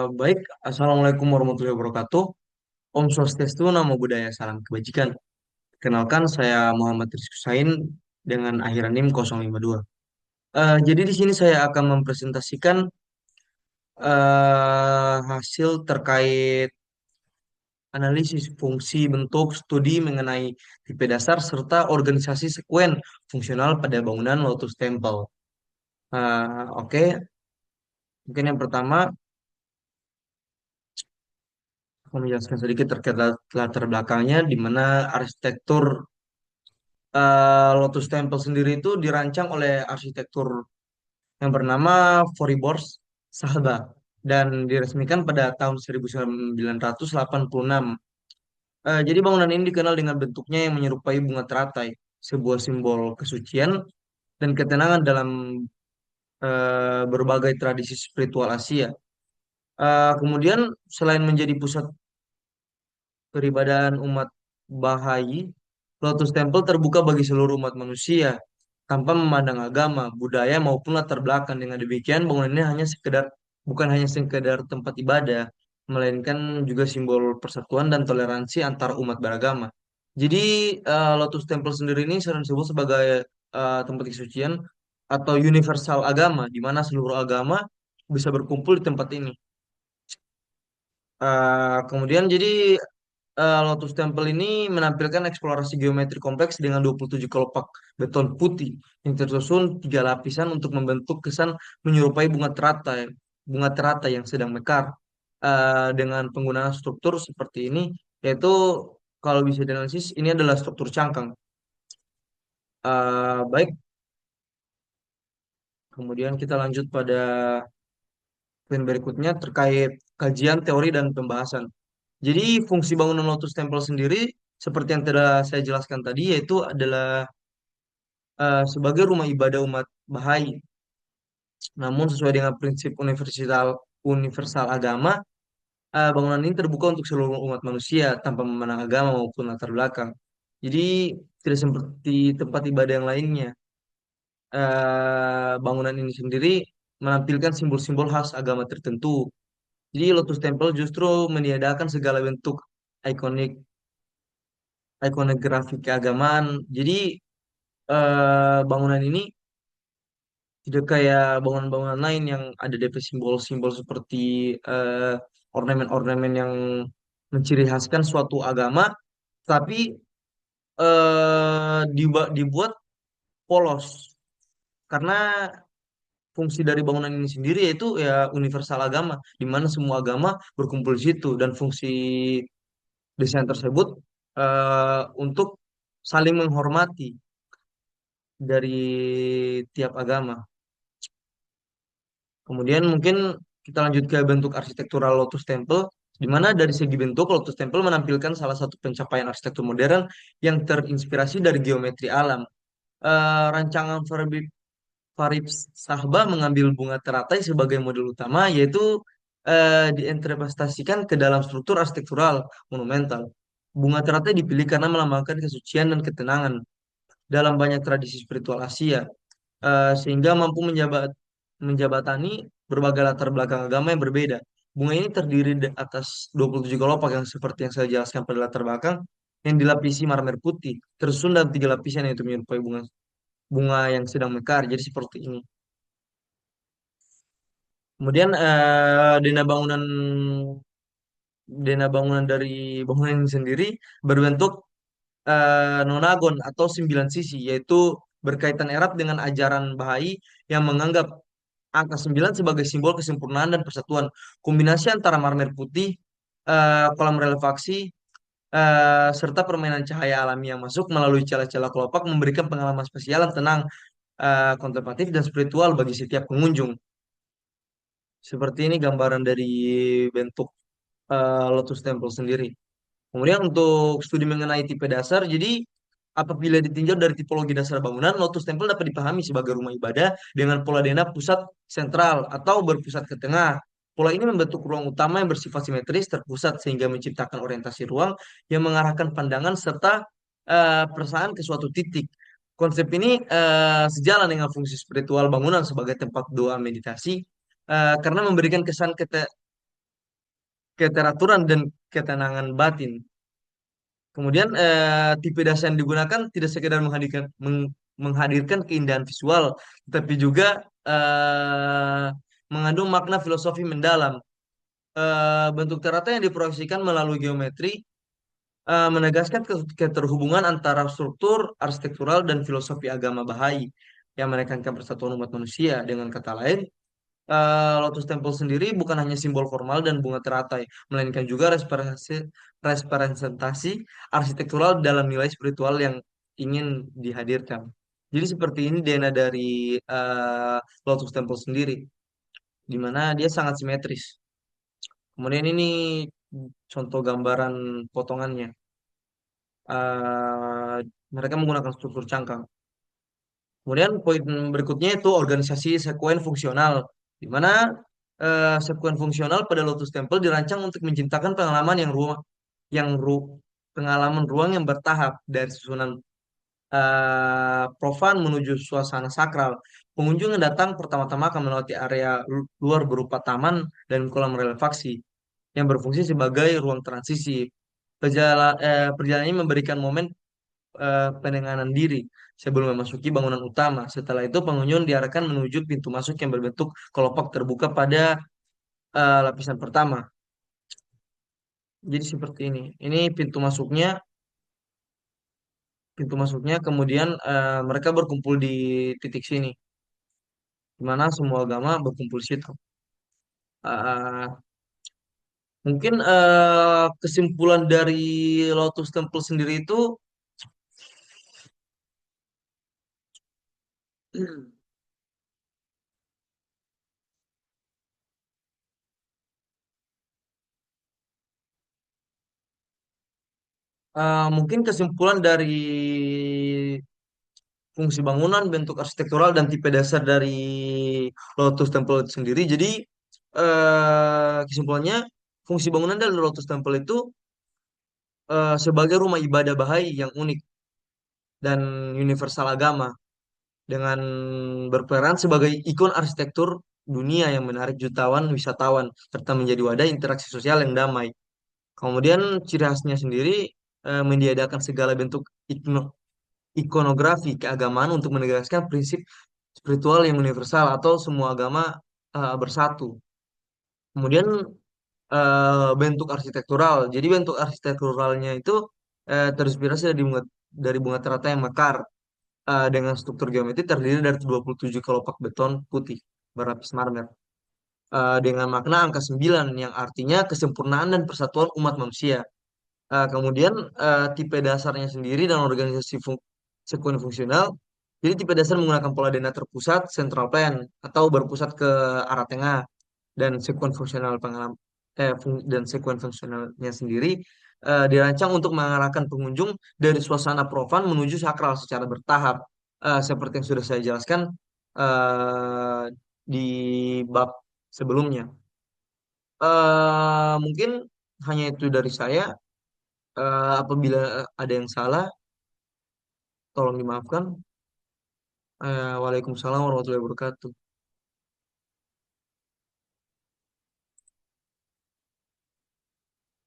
Baik, Assalamualaikum warahmatullahi wabarakatuh. Om Swastiastu, Namo Buddhaya, salam kebajikan. Kenalkan, saya Muhammad Rizky Sain dengan akhiran NIM 052. Jadi di sini saya akan mempresentasikan hasil terkait analisis fungsi bentuk studi mengenai tipe dasar serta organisasi sekuen fungsional pada bangunan Lotus Temple. Oke, mungkin yang pertama aku menjelaskan sedikit terkait latar belakangnya, di mana arsitektur Lotus Temple sendiri itu dirancang oleh arsitektur yang bernama Foriborz Sahlba dan diresmikan pada tahun 1986. Jadi bangunan ini dikenal dengan bentuknya yang menyerupai bunga teratai, sebuah simbol kesucian dan ketenangan dalam berbagai tradisi spiritual Asia. Kemudian selain menjadi pusat peribadahan umat Baha'i, Lotus Temple terbuka bagi seluruh umat manusia tanpa memandang agama, budaya maupun latar belakang. Dengan demikian, bangunan ini bukan hanya sekedar tempat ibadah, melainkan juga simbol persatuan dan toleransi antar umat beragama. Jadi, Lotus Temple sendiri ini sering disebut sebagai tempat kesucian atau universal agama, di mana seluruh agama bisa berkumpul di tempat ini. Kemudian jadi Lotus Temple ini menampilkan eksplorasi geometri kompleks dengan 27 kelopak beton putih yang tersusun tiga lapisan untuk membentuk kesan menyerupai bunga teratai yang sedang mekar. Dengan penggunaan struktur seperti ini, yaitu kalau bisa dianalisis ini adalah struktur cangkang. Baik, kemudian kita lanjut pada poin berikutnya terkait kajian teori dan pembahasan. Jadi fungsi bangunan Lotus Temple sendiri seperti yang telah saya jelaskan tadi yaitu adalah sebagai rumah ibadah umat Bahai. Namun sesuai dengan prinsip universal agama, bangunan ini terbuka untuk seluruh umat manusia tanpa memandang agama maupun latar belakang. Jadi tidak seperti tempat ibadah yang lainnya. Bangunan ini sendiri menampilkan simbol-simbol khas agama tertentu. Jadi Lotus Temple justru meniadakan segala bentuk ikonik ikonografi keagamaan. Jadi bangunan ini tidak kayak bangunan-bangunan lain yang ada DP simbol-simbol seperti eh, ornamen-ornamen yang menciri khaskan suatu agama, tapi dibuat polos karena fungsi dari bangunan ini sendiri yaitu ya universal agama, di mana semua agama berkumpul di situ dan fungsi desain tersebut untuk saling menghormati dari tiap agama. Kemudian mungkin kita lanjut ke bentuk arsitektural Lotus Temple, di mana dari segi bentuk Lotus Temple menampilkan salah satu pencapaian arsitektur modern yang terinspirasi dari geometri alam. Rancangan Farib Sahba mengambil bunga teratai sebagai model utama, yaitu diinterpretasikan ke dalam struktur arsitektural monumental. Bunga teratai dipilih karena melambangkan kesucian dan ketenangan dalam banyak tradisi spiritual Asia, sehingga mampu menjabatani berbagai latar belakang agama yang berbeda. Bunga ini terdiri atas 27 kelopak yang seperti yang saya jelaskan pada latar belakang yang dilapisi marmer putih, tersusun dalam tiga lapisan yaitu menyerupai bunga bunga yang sedang mekar. Jadi seperti ini. Kemudian dena bangunan dari bangunan ini sendiri berbentuk nonagon atau 9 sisi, yaitu berkaitan erat dengan ajaran Bahai yang menganggap angka 9 sebagai simbol kesempurnaan dan persatuan. Kombinasi antara marmer putih, kolam relevaksi, serta permainan cahaya alami yang masuk melalui celah-celah kelopak memberikan pengalaman spesial yang tenang, kontemplatif, dan spiritual bagi setiap pengunjung. Seperti ini gambaran dari bentuk Lotus Temple sendiri. Kemudian untuk studi mengenai tipe dasar, jadi apabila ditinjau dari tipologi dasar bangunan, Lotus Temple dapat dipahami sebagai rumah ibadah dengan pola denah pusat sentral atau berpusat ke tengah. Pola ini membentuk ruang utama yang bersifat simetris terpusat sehingga menciptakan orientasi ruang yang mengarahkan pandangan serta perasaan ke suatu titik. Konsep ini sejalan dengan fungsi spiritual bangunan sebagai tempat doa meditasi, karena memberikan kesan keteraturan dan ketenangan batin. Kemudian tipe dasar yang digunakan tidak sekedar menghadirkan keindahan visual, tapi juga mengandung makna filosofi mendalam. Bentuk teratai yang diproyeksikan melalui geometri menegaskan keterhubungan antara struktur, arsitektural, dan filosofi agama Bahai yang menekankan persatuan umat manusia. Dengan kata lain, Lotus Temple sendiri bukan hanya simbol formal dan bunga teratai, melainkan juga representasi arsitektural dalam nilai spiritual yang ingin dihadirkan. Jadi seperti ini DNA dari Lotus Temple sendiri, di mana dia sangat simetris. Kemudian ini contoh gambaran potongannya. Eh, Mereka menggunakan struktur cangkang. Kemudian poin berikutnya itu organisasi sekuen fungsional, di mana sekuen fungsional pada Lotus Temple dirancang untuk menciptakan pengalaman yang ru, pengalaman ruang yang bertahap dari susunan profan menuju suasana sakral. Pengunjung yang datang pertama-tama akan melewati area luar berupa taman dan kolam relaksasi yang berfungsi sebagai ruang transisi. Perjalanannya memberikan momen penenangan diri sebelum memasuki bangunan utama. Setelah itu pengunjung diarahkan menuju pintu masuk yang berbentuk kelopak terbuka pada lapisan pertama. Jadi seperti ini. Ini pintu masuknya. Kemudian mereka berkumpul di titik sini, di mana semua agama berkumpul di situ. Uh, Mungkin kesimpulan dari Lotus Temple sendiri itu mungkin kesimpulan dari fungsi bangunan, bentuk arsitektural, dan tipe dasar dari Lotus Temple itu sendiri. Jadi, kesimpulannya, fungsi bangunan dari Lotus Temple itu sebagai rumah ibadah Bahai yang unik dan universal agama, dengan berperan sebagai ikon arsitektur dunia yang menarik jutawan wisatawan, serta menjadi wadah interaksi sosial yang damai. Kemudian, ciri khasnya sendiri menyediakan segala bentuk ikonografi keagamaan untuk menegaskan prinsip spiritual yang universal atau semua agama bersatu. Kemudian bentuk arsitektural. Jadi bentuk arsitekturalnya itu terinspirasi dari bunga teratai yang mekar dengan struktur geometri terdiri dari 27 kelopak beton putih berlapis marmer. Dengan makna angka 9 yang artinya kesempurnaan dan persatuan umat manusia. Kemudian tipe dasarnya sendiri dan organisasi sekuen fungsional. Jadi tipe dasar menggunakan pola dena terpusat, central plan, atau berpusat ke arah tengah, dan sekuen fungsional dan sekuen fungsionalnya sendiri dirancang untuk mengarahkan pengunjung dari suasana profan menuju sakral secara bertahap, seperti yang sudah saya jelaskan eh, di bab sebelumnya. Mungkin hanya itu dari saya. Apabila ada yang salah, tolong dimaafkan. Waalaikumsalam warahmatullahi wabarakatuh.